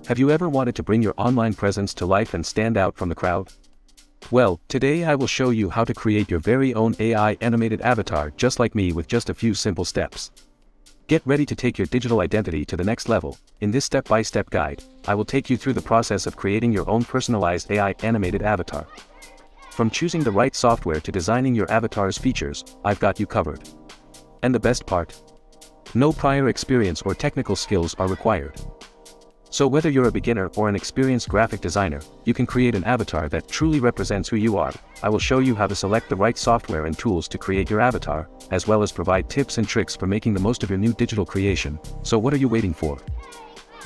Have you ever wanted to bring your online presence to life and stand out from the crowd? Well, today I will show you how to create your very own AI animated avatar just like me with just a few simple steps. Get ready to take your digital identity to the next level. In this step-by-step guide, I will take you through the process of creating your own personalized AI animated avatar. From choosing the right software to designing your avatar's features, I've got you covered. And the best part? No prior experience or technical skills are required. So whether you're a beginner or an experienced graphic designer, you can create an avatar that truly represents who you are. I will show you how to select the right software and tools to create your avatar, as well as provide tips and tricks for making the most of your new digital creation. So what are you waiting for?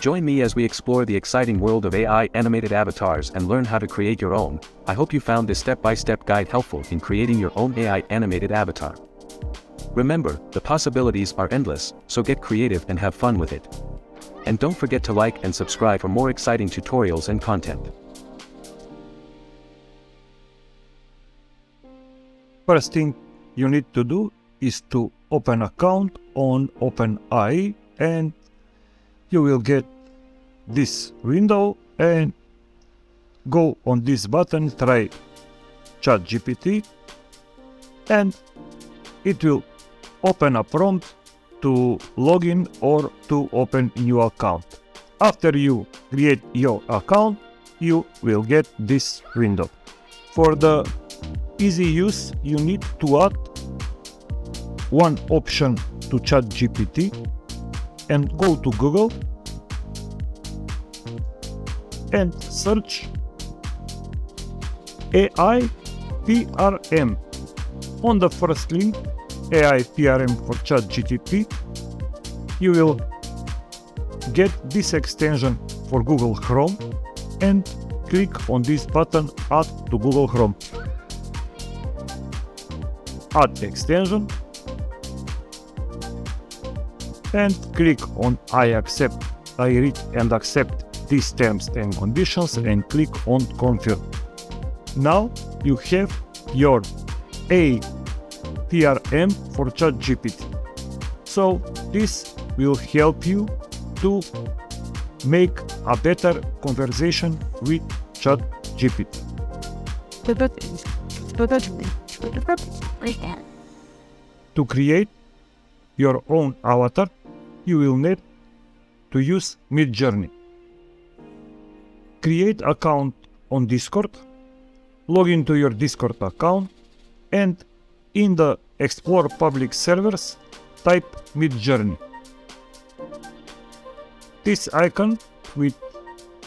Join me as we explore the exciting world of AI animated avatars and learn how to create your own. I hope you found this step-by-step guide helpful in creating your own AI animated avatar. Remember, the possibilities are endless, so get creative and have fun with it. And don't forget to like and subscribe for more exciting tutorials and content. First thing you need to do is to open an account on Open.AI, and you will get this window and go on this button, try ChatGPT, and it will open a prompt to log in or to open a new account. After you create your account, you will get this window. For the easy use, you need to add one option to ChatGPT and go to Google and search AI PRM. On the first link, AI PRM for ChatGPT, you will get this extension for Google Chrome and click on this button Add to Google Chrome. Add extension and click on I read and accept these terms and conditions and click on Confirm. Now you have your PRM for ChatGPT. So this will help you to make a better conversation with ChatGPT. To create your own avatar, you will need to use Midjourney. Create account on Discord, log into your Discord account, and in the Explore Public Servers, type Midjourney. This icon with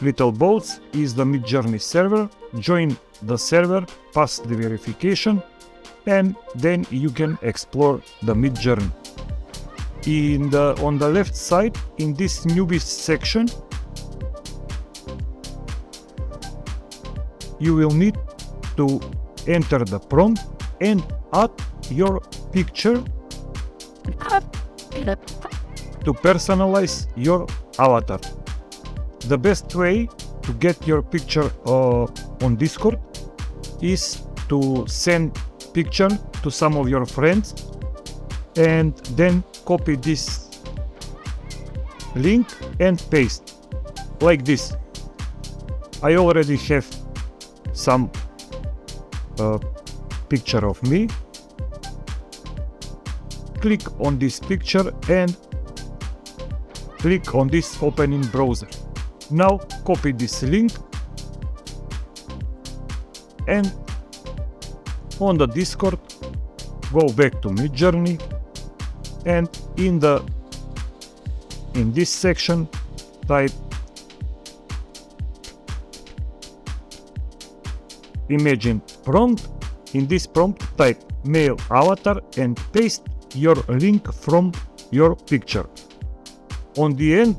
little boats is the Midjourney server. Join the server, pass the verification, and then you can explore the Midjourney. On the left side, in this newbies section, you will need to enter the prompt and add your picture to personalize your avatar. The best way to get your picture on Discord is to send picture to some of your friends and then copy this link and paste like this. I already have some picture of me. Click on this picture and click on this open in browser. Now copy this link and on the Discord go back to Midjourney and in this section type imagine prompt. In this prompt type male avatar and paste your link from your picture. On the end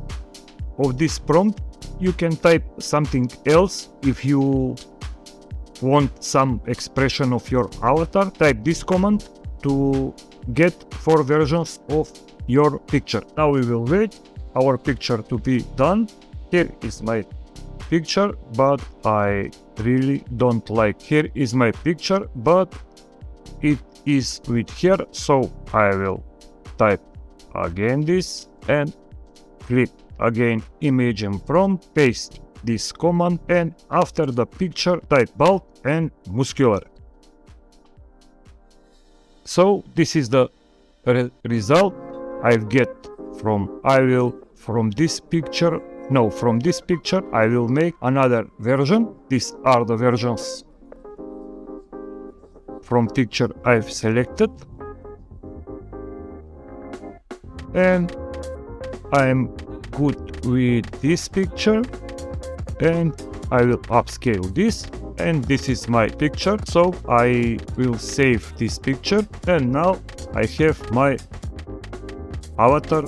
of this prompt you can type something else. If you want some expression of your avatar, type this command to get 4 versions of your picture. Now we will wait our picture to be done. Here is my picture, but I really don't like. Here is my picture, but it is with hair, so I will type again this and click again image and prompt, paste this command, and after the picture type bald and muscular. So this is the result I get from this picture. No, from this picture I will make another version. These are the versions from picture I've selected, and I'm good with this picture, and I will upscale this, and this is my picture. So I will save this picture, and now I have my avatar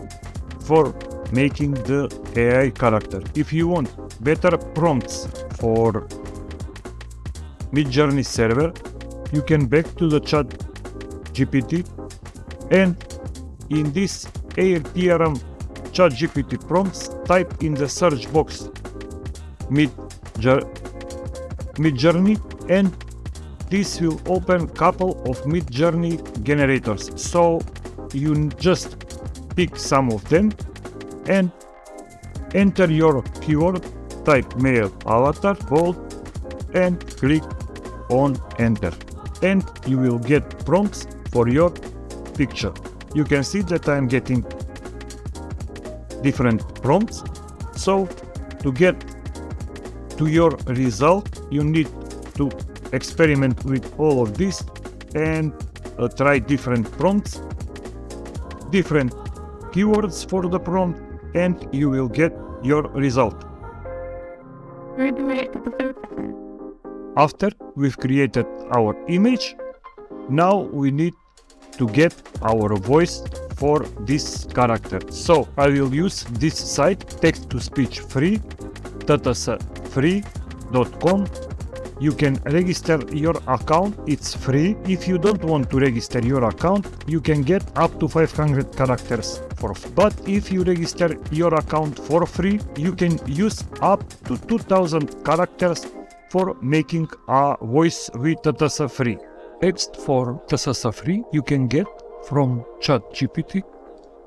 for making the AI character. If you want better prompts for Midjourney server, you can back to the ChatGPT, and in this ARPRM ChatGPT prompts, type in the search box Midjourney, and this will open couple of Midjourney generators. So you just pick some of them and enter your keyword, type male avatar bold, and click on enter, and you will get prompts for your picture. You can see that I'm getting different prompts. So to get to your result, you need to experiment with all of this and try different prompts, different keywords for the prompt, and you will get your result. After we've created our image, now we need to get our voice for this character. So I will use this site, text-to-speech free, TTSFree.com. You can register your account, it's free. If you don't want to register your account, you can get up to 500 characters for free. But if you register your account for free, you can use up to 2000 characters for making a voice with TTSFree. Text for TTSFree you can get from ChatGPT.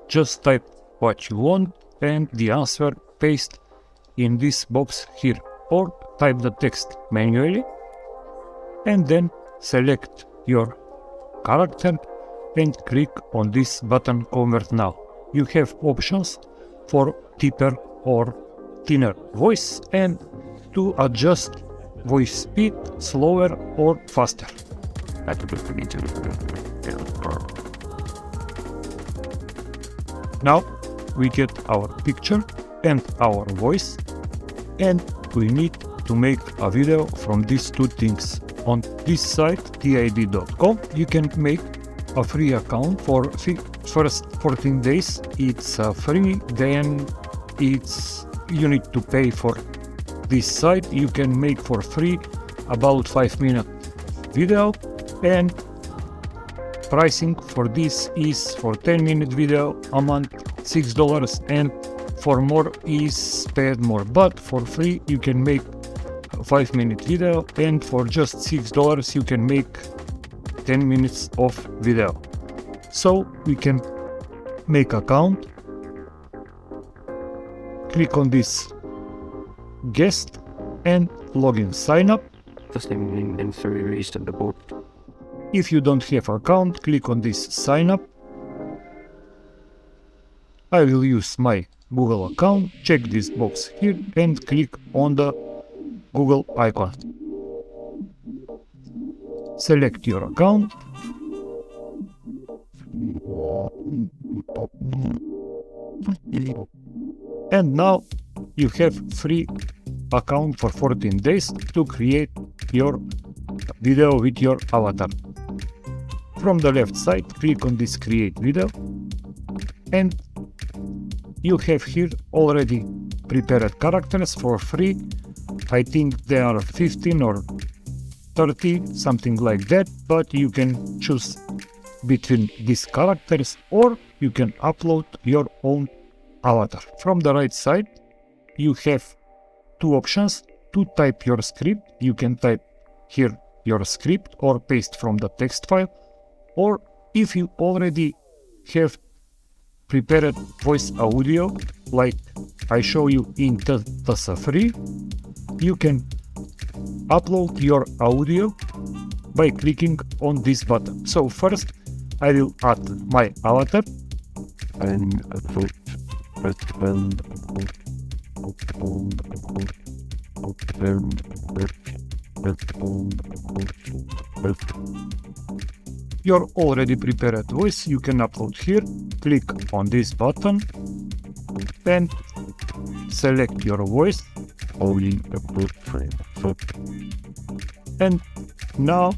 Just type what you want and the answer paste in this box here, or type the text manually and then select your character and click on this button convert now. You have options for deeper or thinner voice and to adjust voice speed, slower or faster. Now we get our picture and our voice, and we need to make a video from these two things. On this site, tid.com, you can make a free account for first 14 days. It's free, then you need to pay for this site. You can make for free about 5-minute video, and pricing for this is for 10-minute video a month $6, and for more is paid more, but for free you can make a 5-minute video, and for just $6 you can make 10 minutes of video. So we can make account, click on this guest and login sign up. If you don't have account, click on this sign up. I will use my Google account, check this box here and click on the Google icon. Select your account. And now you have free account for 14 days to create your video with your avatar. From the left side, click on this create video, and you have here already prepared characters for free. I think there are 15 or 30, something like that, but you can choose between these characters or you can upload your own avatar. From the right side, you have two options to type your script. You can type here your script or paste from the text file, or if you already have prepared voice audio, like I show you in TTSFree, you can upload your audio by clicking on this button. So first I will add my avatar and upload. Your already prepared voice you can upload here. Click on this button and select your voice. And now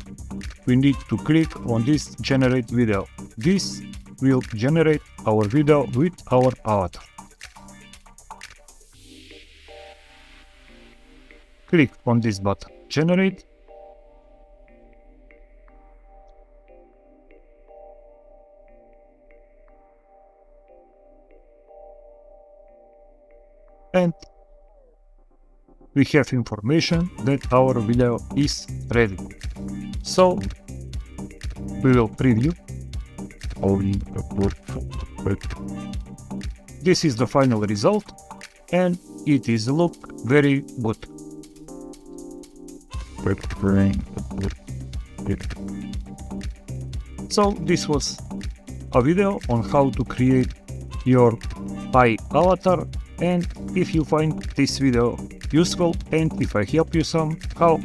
we need to click on this generate video. This will generate our video with our avatar. Click on this button, generate. And we have information that our video is ready. So we will preview. This is the final result and it is look very good. So this was a video on how to create your AI avatar, and if you find this video useful and if I help you somehow,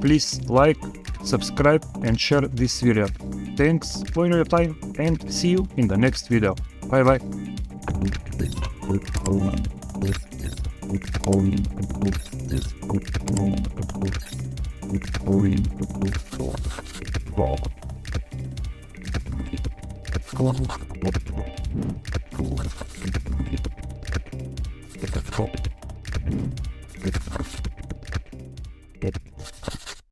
please like, subscribe and share this video. Thanks for your time and see you in the next video. Bye bye. Get